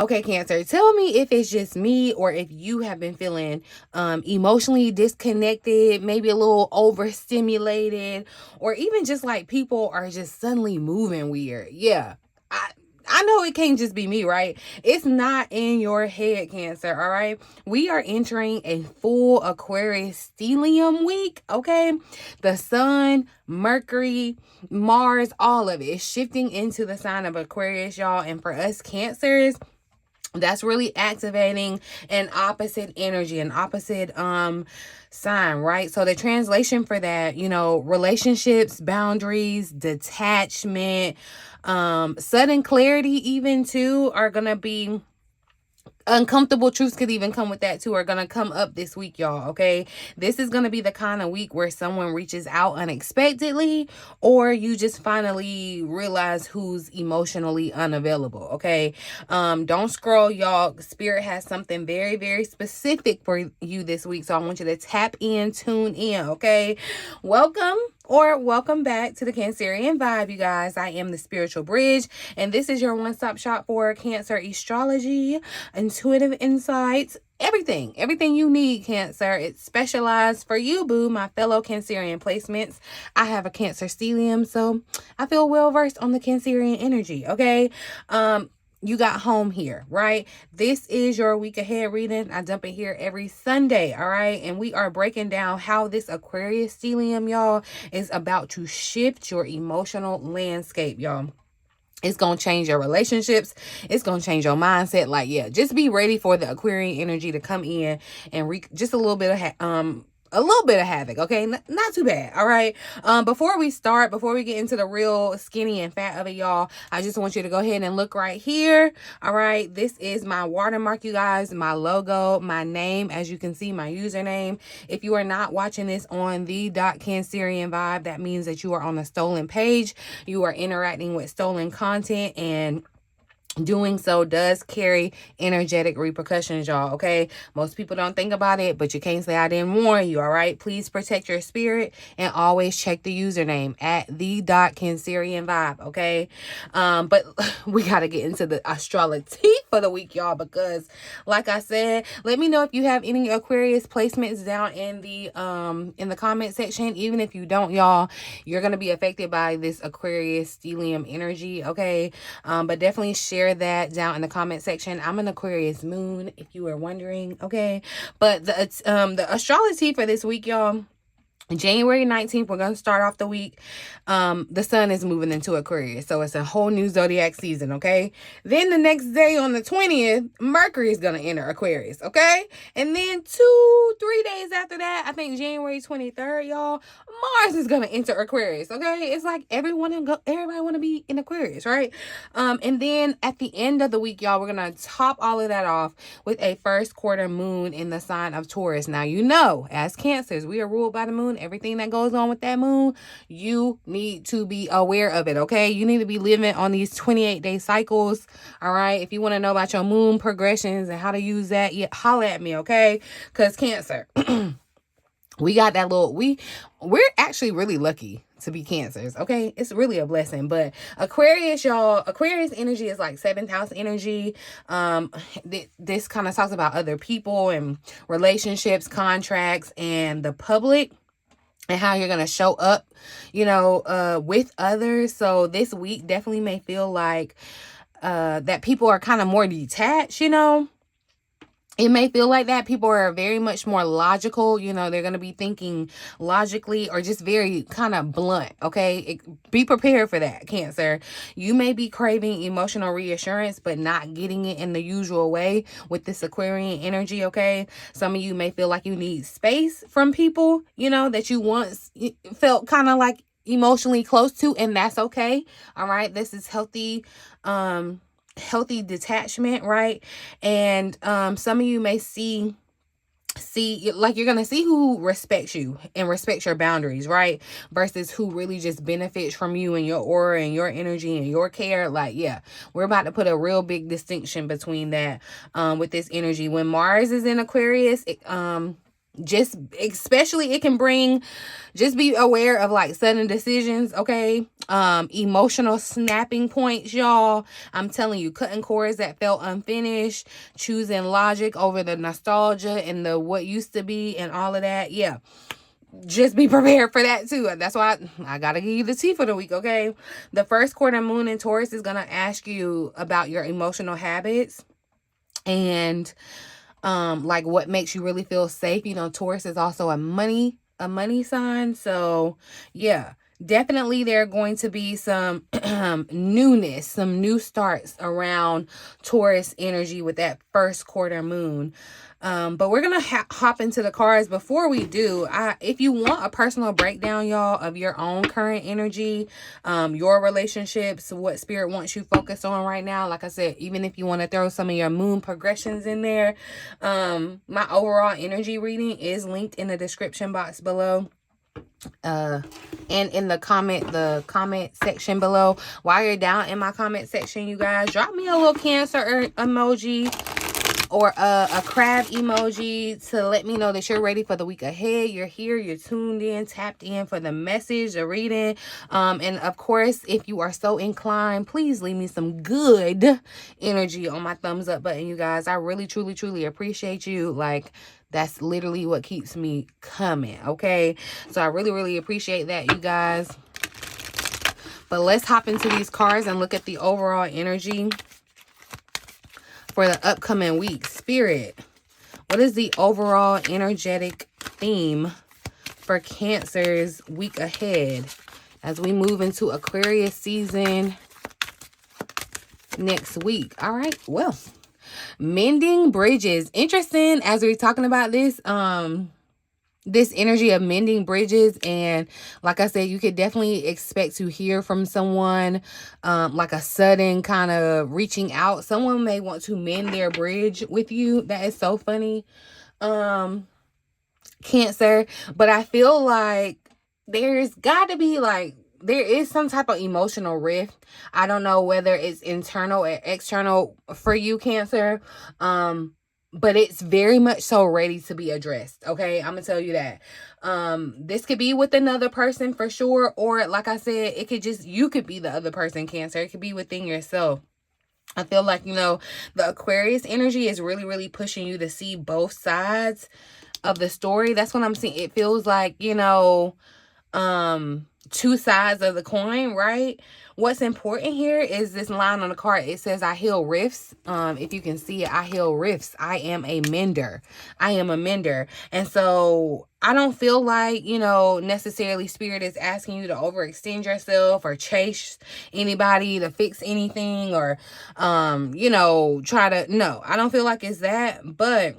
Okay, Cancer, tell me if it's just me or if you have been feeling emotionally disconnected, maybe a little overstimulated, or even just like people are just suddenly moving weird. Yeah. I I know it can't just be me, right? It's not in your head, Cancer, all right? We are entering a full Aquarius stellium week, okay? The sun, Mercury, Mars, all of it is shifting into the sign of Aquarius, y'all. And for us Cancers, that's really activating an opposite energy, an opposite sign, right? So the translation for that, relationships, boundaries, detachment, sudden clarity even too are gonna be uncomfortable truths could even come with that too are gonna come up this week, y'all. Okay, this is gonna be the kind of week where someone reaches out unexpectedly, or you just finally realize who's emotionally unavailable. Okay, don't scroll, y'all. Spirit has something very, very specific for you this week, so I want you to tap in, tune in. Okay, welcome back to the Cancerian Vibe, you guys. I am the Spiritual Bridge, and this is your one-stop shop for Cancer astrology, intuitive insights, everything you need, Cancer. It's specialized for you, boo, my fellow Cancerian placements. I have a Cancer stellium, so I feel well versed on the Cancerian energy. Okay, you got home here, right? This is your week ahead reading. I dump it here every Sunday, all right? And we are breaking down how this Aquarius stellium, y'all, is about to shift your emotional landscape, y'all. It's going to change your relationships. It's going to change your mindset. Like, yeah, just be ready for the Aquarian energy to come in and wreak just a little bit of havoc. Okay, not too bad. All right. Before we get into the real skinny and fat of it, y'all, I just want you to go ahead and look right here. All right, this is my watermark, you guys, my logo, my name, as you can see, my username. If you are not watching this on the Cancerian Vibe, that means that you are on a stolen page. You are interacting with stolen content, and doing so does carry energetic repercussions, y'all. Okay, most people don't think about it, but you can't say I didn't warn you. All right, please protect your spirit and always check the username at the Cancerian Vibe. Okay, but we got to get into the astrology for the week, y'all, because like I said, let me know if you have any Aquarius placements down in the comment section. Even if you don't, y'all, you're gonna be affected by this Aquarius stellium energy. Okay, but definitely share that down in the comment section. I'm an Aquarius moon, if you were wondering. Okay, but the astrology for this week, y'all, January 19th, we're going to start off the week. The sun is moving into Aquarius, so it's a whole new zodiac season, okay? Then the next day on the 20th, Mercury is going to enter Aquarius, okay? And then 2-3 days after that, I think January 23rd, y'all, Mars is going to enter Aquarius, okay? It's like everybody want to be in Aquarius, right? And then at the end of the week, y'all, we're going to top all of that off with a first quarter moon in the sign of Taurus. Now, as Cancers, we are ruled by the moon. Everything that goes on with that moon, you need to be aware of it, okay? You need to be living on these 28-day cycles, all right? If you want to know about your moon progressions and how to use that, holla at me, okay? Because Cancer, we got that we're actually really lucky to be Cancers, okay? It's really a blessing. But Aquarius, y'all, Aquarius energy is like 7th house energy. This kind of talks about other people and relationships, contracts, and the public, and how you're going to show up, with others. So this week definitely may feel like that people are kind of more detached, It may feel like that. People are very much more logical. They're going to be thinking logically, or just very kind of blunt, okay? Be prepared for that, Cancer. You may be craving emotional reassurance, but not getting it in the usual way with this Aquarian energy, okay? Some of you may feel like you need space from people, that you once felt kind of like emotionally close to, and that's okay, all right? This is healthy detachment, right? And some of you may see like you're gonna see who respects you and respects your boundaries, right? Versus who really just benefits from you and your aura and your energy and your care. Like, yeah, we're about to put a real big distinction between that with this energy. When Mars is in Aquarius, just especially it can bring, just be aware of like sudden decisions, okay? Emotional snapping points, y'all. I'm telling you, cutting cords that felt unfinished, choosing logic over the nostalgia and the what used to be and all of that. Yeah, just be prepared for that too. That's why I gotta give you the tea for the week, okay? The first quarter moon in Taurus is gonna ask you about your emotional habits and like what makes you really feel safe. You know, Taurus is also a money sign. So yeah, definitely there are going to be some newness, some new starts around Taurus energy with that first quarter moon. But we're gonna hop into the cards. Before we do, if you want a personal breakdown, y'all, of your own current energy, your relationships, what spirit wants you focused on right now, like I said, even if you want to throw some of your moon progressions in there, my overall energy reading is linked in the description box below, and in the comment section below. While you're down in my comment section, you guys, drop me a little Cancer emoji or a crab emoji to let me know that you're ready for the week ahead. You're here, you're tuned in, tapped in for the message, the reading. And of course, if you are so inclined, please leave me some good energy on my thumbs up button, you guys. I really, truly, truly appreciate you. Like, that's literally what keeps me coming, okay? So I really, really appreciate that, you guys. But let's hop into these cards and look at the overall energy for the upcoming week. Spirit, what is the overall energetic theme for Cancer's week ahead as we move into Aquarius season next week? All right, well, mending bridges. Interesting as we're talking about this, this energy of mending bridges. And like I said, you could definitely expect to hear from someone, like a sudden kind of reaching out. Someone may want to mend their bridge with you. That is so funny, Cancer. But I feel like there's got to be like, there is some type of emotional rift. I don't know whether it's internal or external for you, Cancer. But it's very much so ready to be addressed, okay? I'm gonna tell you that. This could be with another person for sure, or like I said, it could just, you could be the other person, Cancer. It could be within yourself. I feel like, you know, the Aquarius energy is really, really pushing you to see both sides of the story. That's what I'm seeing. It feels like, you know, two sides of the coin, right? What's important here is this line on the card. It says, I heal rifts. If you can see it, I heal rifts. I am a mender. I am a mender. And so I don't feel like, you know, necessarily spirit is asking you to overextend yourself or chase anybody to fix anything or, you know, no, I don't feel like it's that. But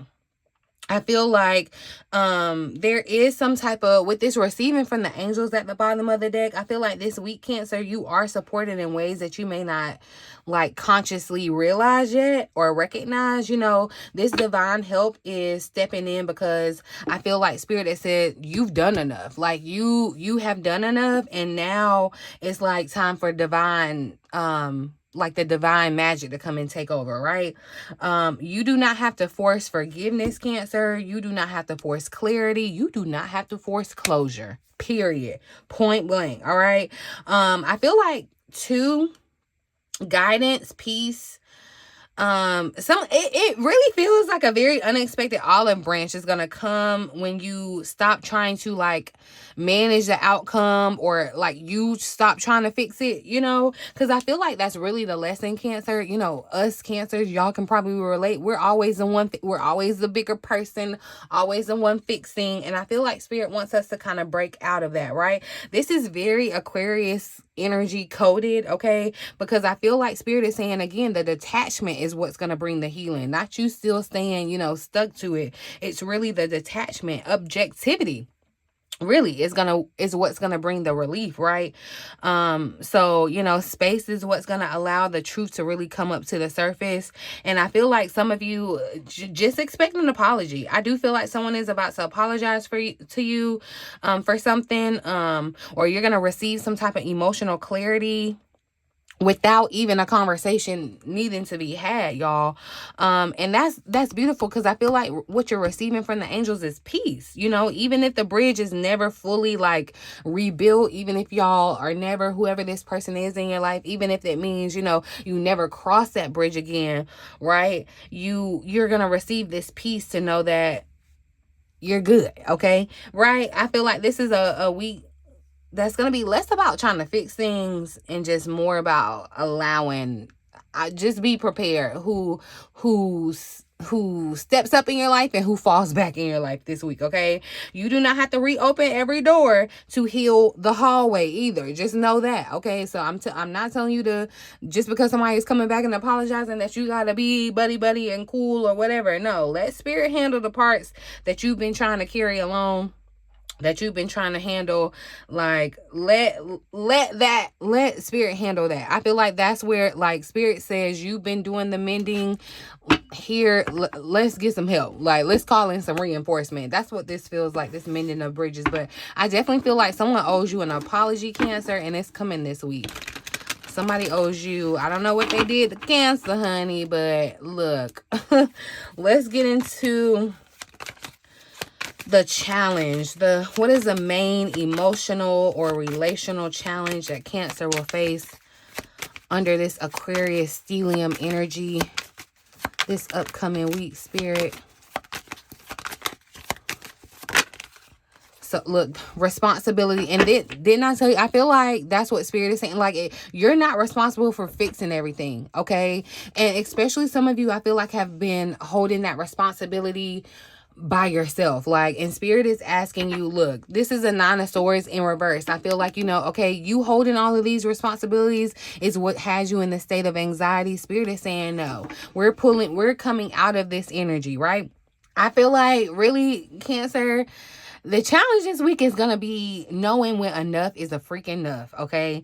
I feel like there is some type of, with this receiving from the angels at the bottom of the deck, I feel like this week, Cancer, you are supported in ways that you may not like consciously realize yet or recognize. You know, this divine help is stepping in because I feel like spirit has said you've done enough. Like you have done enough, and now it's like time for divine like the divine magic to come and take over, right? You do not have to force forgiveness, Cancer. You do not have to force clarity. You do not have to force closure, period. Point blank, all right? I feel like guidance, peace, it really feels like a very unexpected olive branch is gonna come when you stop trying to like manage the outcome, or like you stop trying to fix it, you know, because I feel like that's really the lesson, Cancer. You know, us Cancers, y'all can probably relate. We're always we're always the bigger person, always the one fixing, and I feel like spirit wants us to kind of break out of that, right? This is very Aquarius energy coded, okay? Because I feel like spirit is saying again, the detachment is what's going to bring the healing, not you still staying, you know, stuck to it. It's really the detachment. Objectivity really is what's gonna bring the relief, right? So, you know, space is what's gonna allow the truth to really come up to the surface. And I feel like some of you just expect an apology. I do feel like someone is about to apologize to you for something, or you're gonna receive some type of emotional clarity without even a conversation needing to be had, y'all. And that's beautiful, because I feel like what you're receiving from the angels is peace. You know, even if the bridge is never fully like rebuilt, even if y'all are never, whoever this person is in your life, even if it means, you know, you never cross that bridge again, right? You're gonna receive this peace to know that you're good, okay? Right? I feel like this is a week that's going to be less about trying to fix things and just more about allowing. Just be prepared who steps up in your life and who falls back in your life this week, okay? You do not have to reopen every door to heal the hallway either. Just know that, okay? So I'm not telling you to, just because somebody is coming back and apologizing, that you got to be buddy and cool or whatever. No, let spirit handle the parts that you've been trying to carry along, that you've been trying to handle. Like, let spirit handle that. I feel like that's where, like, spirit says you've been doing the mending here. Let's get some help. Like, let's call in some reinforcement. That's what this feels like, this mending of bridges. But I definitely feel like someone owes you an apology, Cancer, and it's coming this week. Somebody owes you. I don't know what they did to Cancer, honey, but look. Let's get into the challenge. What is the main emotional or relational challenge that Cancer will face under this Aquarius stellium energy this upcoming week, Spirit? So look, responsibility. And didn't I tell you, I feel like that's what Spirit is saying. Like, you're not responsible for fixing everything, okay? And especially some of you, I feel like, have been holding that responsibility by yourself. Like, and Spirit is asking you, look, this is a Nine of Swords in reverse. I feel like, you know, okay, you holding all of these responsibilities is what has you in the state of anxiety. Spirit is saying, no, we're coming out of this energy, right? I feel like, really, Cancer, the challenge this week is going to be knowing when enough is a freaking enough, okay?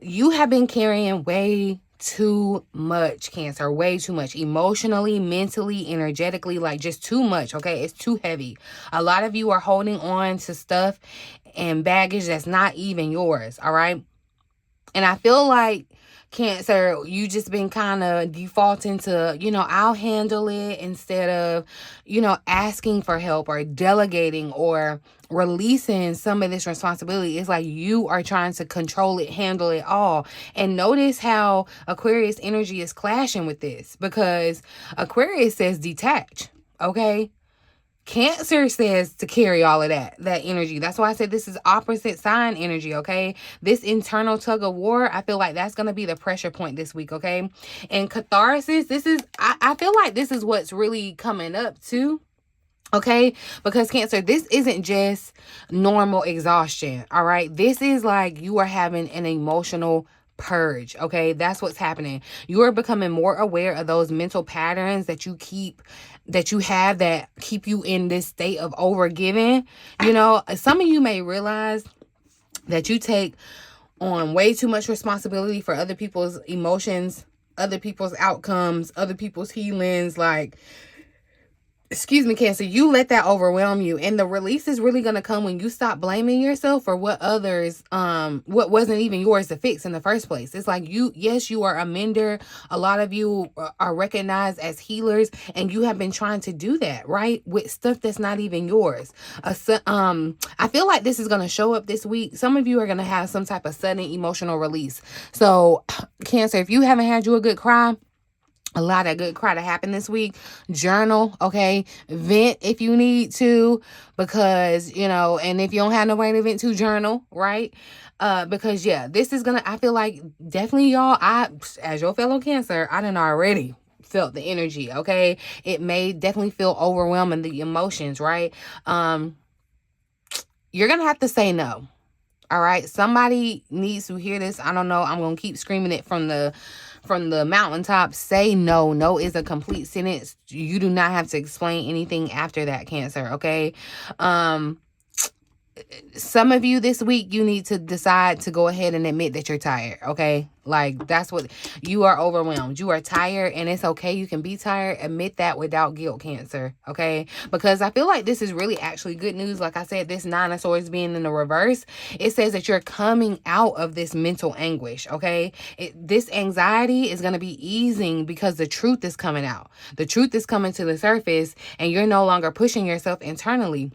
You have been carrying way too much, Cancer, way too much, emotionally, mentally, energetically, like just too much, okay? It's too heavy. A lot of you are holding on to stuff and baggage that's not even yours, all right? And I feel like, Cancer, you just been kind of defaulting to, you know, I'll handle it, instead of, you know, asking for help or delegating or releasing some of this responsibility. It's like you are trying to control it, handle it all. And notice how Aquarius energy is clashing with this, because Aquarius says detach, okay? Cancer says to carry all of that energy. That's why I said this is opposite sign energy, okay? This internal tug of war, I feel like that's going to be the pressure point this week, okay? And catharsis, I feel like this is what's really coming up too, okay? Because Cancer, this isn't just normal exhaustion, all right? This is like you are having an emotional purge, okay? That's what's happening. You are becoming more aware of those mental patterns that you have that keep you in this state of overgiving. You know, some of you may realize that you take on way too much responsibility for other people's emotions, other people's outcomes, other people's healings. Like, excuse me, Cancer, you let that overwhelm you. And the release is really going to come when you stop blaming yourself for what others, what wasn't even yours to fix in the first place. It's like yes, you are a mender. A lot of you are recognized as healers, and you have been trying to do that, right? With stuff that's not even yours. I feel like this is going to show up this week. Some of you are going to have some type of sudden emotional release. So, Cancer, if you haven't had you a good cry, a lot of good cry to happen this week. Journal, okay? Vent if you need to, because, you know, and if you don't have no way to vent to, journal, right? Because, yeah, this is gonna, I feel like, definitely, y'all, as your fellow Cancer, I done already felt the energy, okay? It may definitely feel overwhelming, the emotions, right? You're gonna have to say no. All right, somebody needs to hear this. I don't know. I'm gonna keep screaming it from the mountaintop. Say no. No is a complete sentence. You do not have to explain anything after that, Cancer. Okay. some of you this week, you need to decide to go ahead and admit that you're tired, okay? Like, that's what, you are overwhelmed. You are tired, and it's okay. You can be tired. Admit that without guilt, Cancer, okay? Because I feel like this is really actually good news. Like I said, this Nine of Swords being in the reverse, it says that you're coming out of this mental anguish, okay? This anxiety is going to be easing because the truth is coming out. The truth is coming to the surface, and you're no longer pushing yourself internally.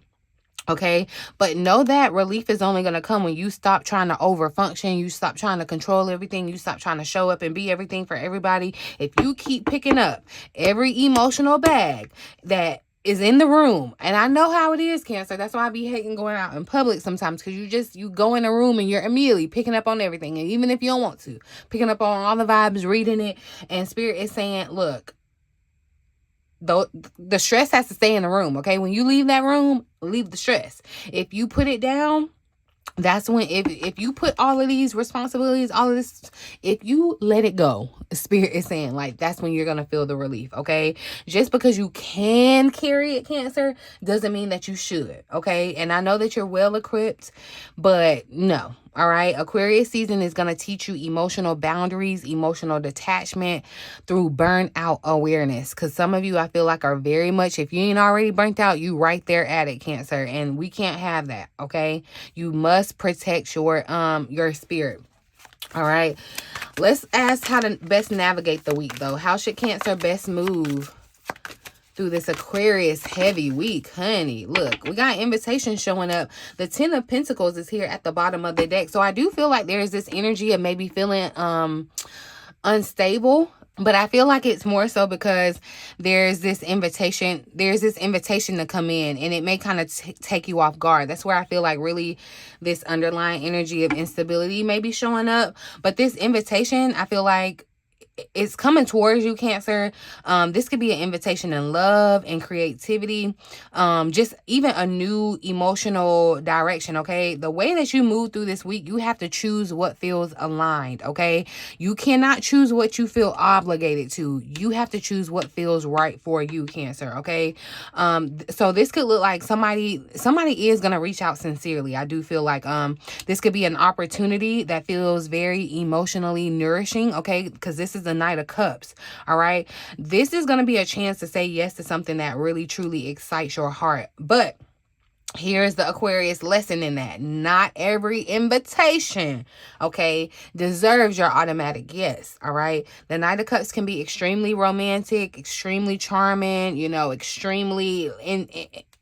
Okay, but know that relief is only going to come when you stop trying to overfunction, you stop trying to control everything, you stop trying to show up and be everything for everybody. If you keep picking up every emotional bag that is in the room, and I know how it is, Cancer, that's why I be hating going out in public sometimes, because you go in a room and you're immediately picking up on everything, and even if you don't want to, picking up on all the vibes, reading it, and Spirit is saying, look, the stress has to stay in the room, okay? When you leave that room, leave the stress. If you put it down, that's when, if you put all of these responsibilities, all of this, if you let it go, Spirit is saying, like, that's when you're gonna feel the relief, okay? Just because you can carry it, Cancer, doesn't mean that you should, okay? And I know that you're well equipped, but no. All right, Aquarius season is going to teach you emotional boundaries, emotional detachment through burnout awareness. Because some of you, I feel like, are very much, if you ain't already burnt out, you right there at it, Cancer. And we can't have that, okay? You must protect your spirit. All right, let's ask how to best navigate the week, though. How should Cancer best move through this Aquarius heavy week, honey? Look, we got invitations showing up. The Ten of Pentacles is here at the bottom of the deck. So I do feel like there's this energy of maybe feeling unstable. But I feel like it's more so because there's this invitation to come in, and it may kind of take you off guard. That's where I feel like really this underlying energy of instability may be showing up. But this invitation, I feel like, it's coming towards you, Cancer. This could be an invitation in love and creativity, just even a new emotional direction, okay? The way that you move through this week, you have to choose what feels aligned, okay? You cannot choose what you feel obligated to. You have to choose what feels right for you, Cancer, okay? So this could look like somebody is going to reach out sincerely. I do feel like this could be an opportunity that feels very emotionally nourishing, okay? Because this is the Knight of Cups, all right? This is going to be a chance to say yes to something that really truly excites your heart. But here's the Aquarius lesson in that. Not every invitation, okay, deserves your automatic yes, all right? The Knight of Cups can be extremely romantic, extremely charming, you know, extremely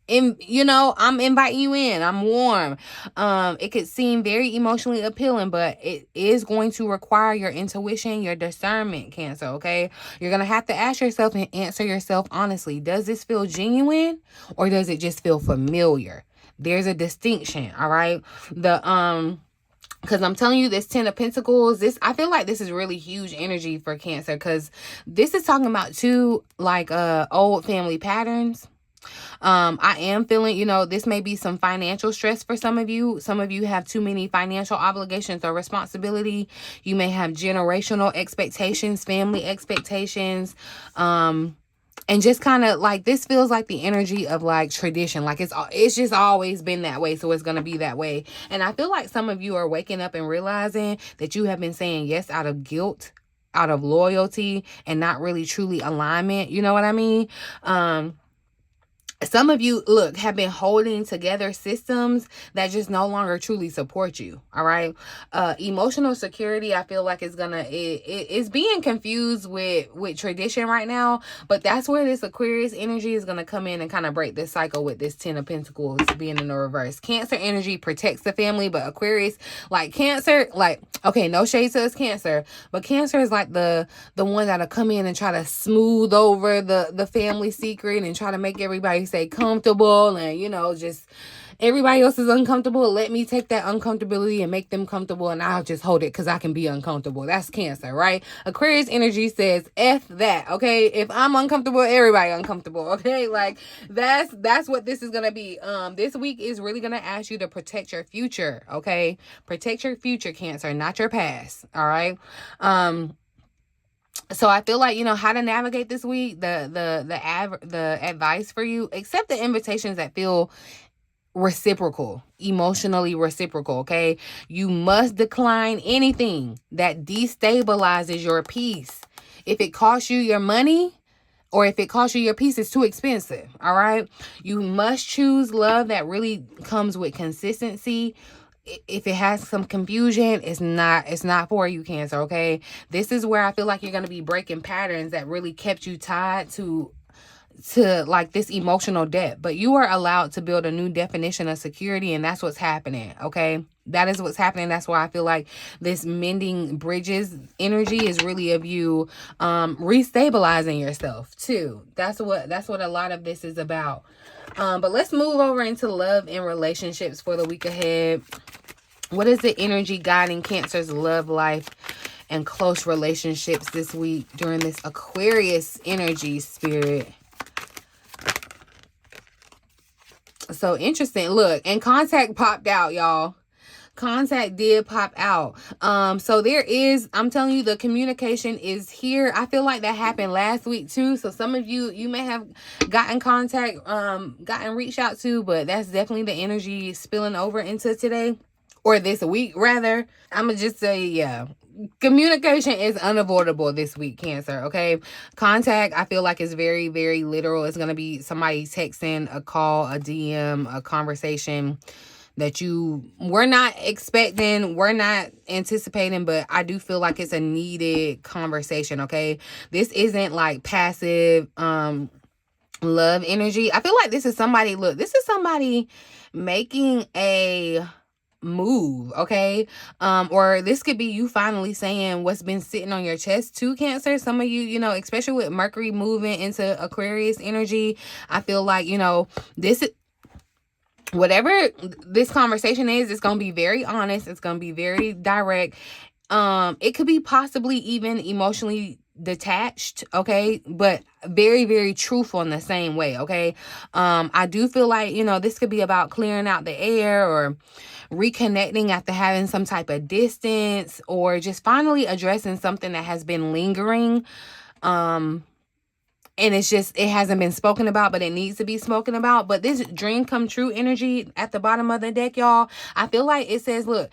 you know, I'm inviting you in, I'm warm. It could seem very emotionally appealing, but it is going to require your intuition, your discernment, Cancer, okay? You're going to have to ask yourself and answer yourself honestly. Does this feel genuine, or does it just feel familiar? There's a distinction, all right? Because I'm telling you, this Ten of Pentacles, I feel like this is really huge energy for Cancer, because this is talking about two, like, old family patterns. I am feeling, you know, this may be some financial stress for some of you. Some of you have too many financial obligations or responsibility. You may have generational expectations, family expectations, and just kind of like, this feels like the energy of like tradition. Like it's just always been that way, so it's going to be that way. And I feel like some of you are waking up and realizing that you have been saying yes out of guilt, out of loyalty, and not really truly alignment. You know what I mean? Some of you, look, have been holding together systems that just no longer truly support you, all right? Emotional security, I feel like, it's being confused with tradition right now, but that's where this Aquarius energy is going to come in and kind of break this cycle with this Ten of Pentacles being in the reverse. Cancer energy protects the family, but Aquarius, like Cancer, like, okay, no shade to us, Cancer, but Cancer is like the one that'll come in and try to smooth over the family secret and try to make everybody stay comfortable, and, you know, just everybody else is uncomfortable. Let me take that uncomfortability and make them comfortable, and I'll just hold it because I can be uncomfortable. That's Cancer, right? Aquarius energy says F that, okay? If I'm uncomfortable, everybody uncomfortable, okay? Like, that's what this is gonna be. This week is really gonna ask you to protect your future, okay? Protect your future, Cancer, not your past, all right? So I feel like, you know, how to navigate this week, the advice for you: accept the invitations that feel reciprocal, emotionally reciprocal, okay? You must decline anything that destabilizes your peace. If it costs you your money, or if it costs you your peace, it's too expensive, all right? You must choose love that really comes with consistency. If it has some confusion, it's not for you, Cancer, okay? This is where I feel like you're going to be breaking patterns that really kept you tied to like this emotional debt, but you are allowed to build a new definition of security, and that's what's happening, okay? That is what's happening. That's why I feel like this mending bridges energy is really of you restabilizing yourself too. That's what a lot of this is about. But let's move over into love and relationships for the week ahead. What is the energy guiding Cancer's love life and close relationships this week during this Aquarius energy, Spirit? So interesting. Look, and contact popped out, y'all. Contact did pop out. So there is, I'm telling you, the communication is here. I feel like that happened last week too. So some of you may have gotten contact, gotten reached out to, but that's definitely the energy spilling over into today, or this week rather. I'm gonna just say, yeah, communication is unavoidable this week, Cancer, okay? Contact, I feel like, is very, very literal. It's going to be somebody texting, a call, a DM, a conversation that we're not expecting, we're not anticipating, but I do feel like it's a needed conversation, okay? This isn't like passive love energy. I feel like this is somebody, look, this is somebody making a move, okay? Or this could be you finally saying what's been sitting on your chest too, Cancer. Some of you, especially with Mercury moving into Aquarius energy, I feel like, this is, whatever this conversation is, it's gonna be very honest, it's gonna be very direct. It could be possibly even emotionally detached, okay, but very, very truthful in the same way, okay? I do feel like, this could be about clearing out the air, or reconnecting after having some type of distance, or just finally addressing something that has been lingering. And it hasn't been spoken about, but it needs to be spoken about. But this dream come true energy at the bottom of the deck, y'all, I feel like it says, look,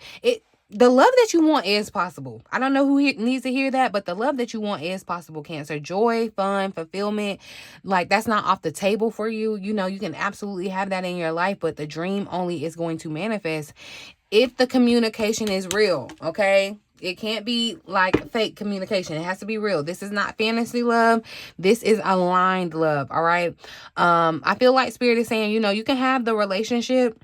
the love that you want is possible. I don't know who needs to hear that, but the love that you want is possible, Cancer. Joy, fun, fulfillment, like, that's not off the table for you. You can absolutely have that in your life, but the dream only is going to manifest if the communication is real, okay? It can't be like fake communication. It has to be real. This is not fantasy love. This is aligned love, all right? I feel like Spirit is saying, you can have the relationship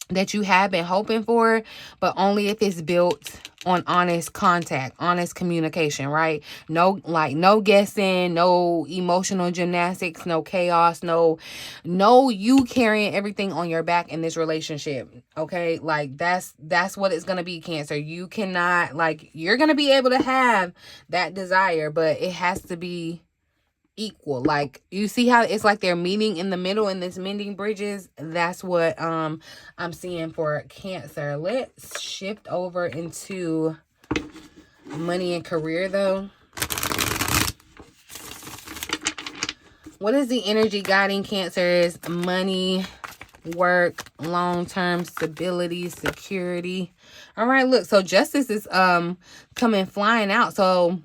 that you have been hoping for, but only if it's built on honest contact, honest communication, right? No guessing, no emotional gymnastics, no chaos, no you carrying everything on your back in this relationship, okay? Like, that's what it's gonna be, Cancer. You cannot, like, you're gonna be able to have that desire, but it has to be equal. Like, you see how it's like they're meeting in the middle in this mending bridges? That's what I'm seeing for Cancer. Let's shift over into money and career though. What is the energy guiding Cancer's money, work, long-term stability, security? All right, look, so justice is coming flying out. So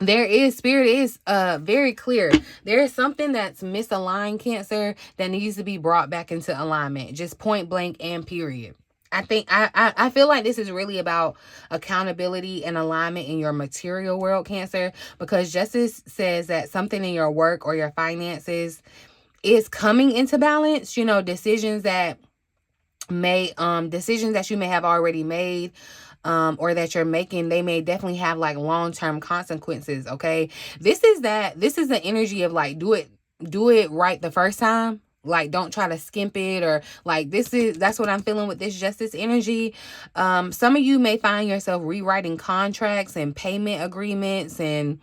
Spirit is very clear. There is something that's misaligned, Cancer, that needs to be brought back into alignment. Just point blank and period. I feel like this is really about accountability and alignment in your material world, Cancer, because justice says that something in your work or your finances is coming into balance. Decisions that you may have already made, or that you're making, they may definitely have like long-term consequences, okay? This is the energy of like, do it right the first time. Like, don't try to skimp it, or like, that's what I'm feeling with this justice energy. Some of you may find yourself rewriting contracts and payment agreements, and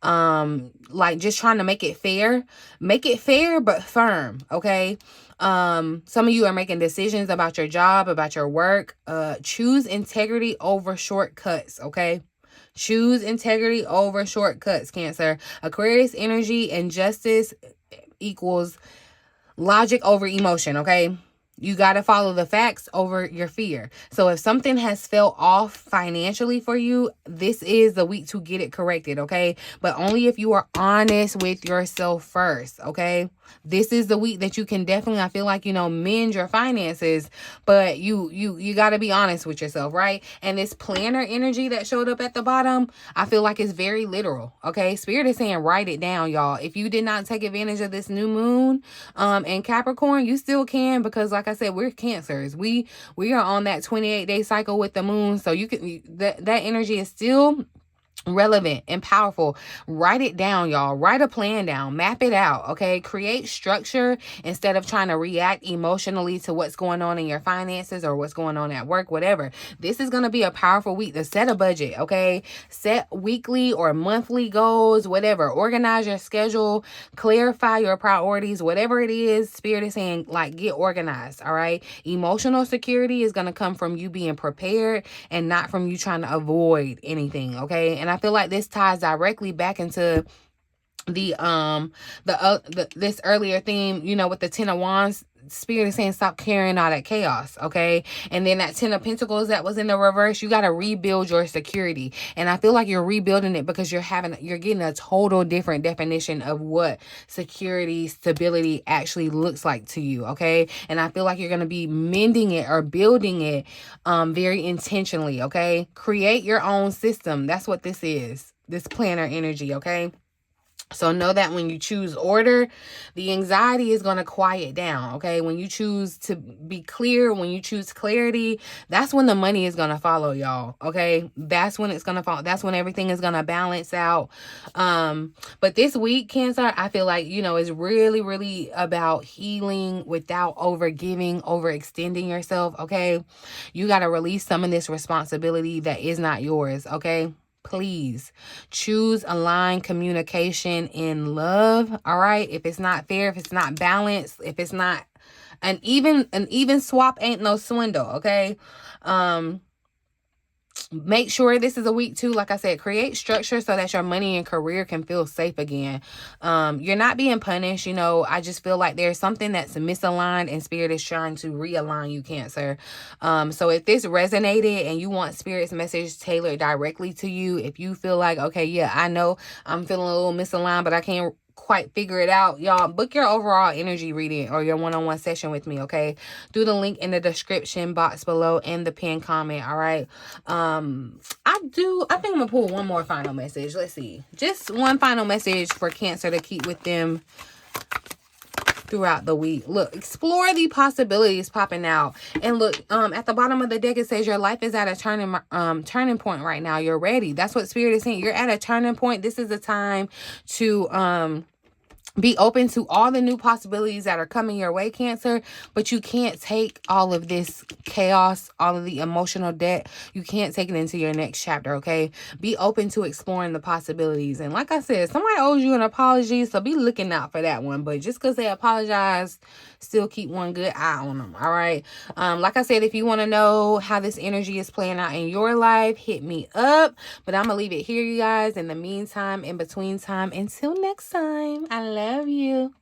like, just trying to make it fair but firm, okay? Some of you are making decisions about your job, about your work. Choose integrity over shortcuts, okay? Choose integrity over shortcuts, Cancer. Aquarius energy and justice equals logic over emotion, okay? You got to follow the facts over your fear. So if something has fell off financially for you, this is the week to get it corrected, okay? But only if you are honest with yourself first, okay? This is the week that you can definitely, I feel like, mend your finances, but you got to be honest with yourself, right? And this planner energy that showed up at the bottom, I feel like it's very literal, okay? Spirit is saying write it down, y'all. If you did not take advantage of this new moon in Capricorn, you still can, because like I said, we're Cancers. We are on that 28-day cycle with the moon, so you can that energy is still relevant and powerful. Write it down, y'all. Write a plan down. Map it out, okay? Create structure instead of trying to react emotionally to what's going on in your finances or what's going on at work, whatever. This is going to be a powerful week to set a budget, okay? Set weekly or monthly goals, whatever. Organize your schedule. Clarify your priorities, whatever it is. Spirit is saying, like, get organized, all right? Emotional security is going to come from you being prepared and not from you trying to avoid anything, okay? And I feel like this ties directly back into the this earlier theme, with the 10 of Wands. Spirit is saying stop carrying all that chaos, okay? And then that 10 of Pentacles that was in the reverse, you got to rebuild your security. And I feel like you're rebuilding it because you're getting a total different definition of what security, stability actually looks like to you, okay? And I feel like you're going to be mending it or building it very intentionally, okay? Create your own system. That's what this is. This planner energy, okay? So know that when you choose order, the anxiety is going to quiet down, okay? When you choose to be clear, when you choose clarity, that's when the money is going to follow, y'all, okay? That's when it's going to follow. That's when everything is going to balance out. But this week, Cancer, I feel like, is really, really about healing without overgiving, overextending yourself, okay? You got to release some of this responsibility that is not yours, okay? Please choose aligned communication in love. All right. If it's not fair, if it's not balanced, if it's not an even swap, ain't no swindle. Okay. Make sure this is a week too. Like I said, create structure so that your money and career can feel safe again. You're not being punished. I just feel like there's something that's misaligned and Spirit is trying to realign you, Cancer. So if this resonated and you want Spirit's message tailored directly to you, if you feel like, okay, yeah, I know I'm feeling a little misaligned, but I can't quite figure it out, y'all, book your overall energy reading or your one-on-one session with me, okay? Through the link in the description box below and the pinned comment. All right. I think I'm gonna pull one more final message. Let's see, just one final message for Cancer to keep with them throughout the week. Look, explore the possibilities popping out. And look, at the bottom of the deck, it says your life is at a turning point right now. You're ready. That's what Spirit is saying. You're at a turning point. This is the time to be open to all the new possibilities that are coming your way, Cancer. But you can't take all of this chaos, all of the emotional debt. You can't take it into your next chapter, okay? Be open to exploring the possibilities. And like I said, somebody owes you an apology, so be looking out for that one. But just because they apologize, still keep one good eye on them, all right? Like I said, if you want to know how this energy is playing out in your life, hit me up. But I'm going to leave it here, you guys. In the meantime, in between time, until next time, I love you.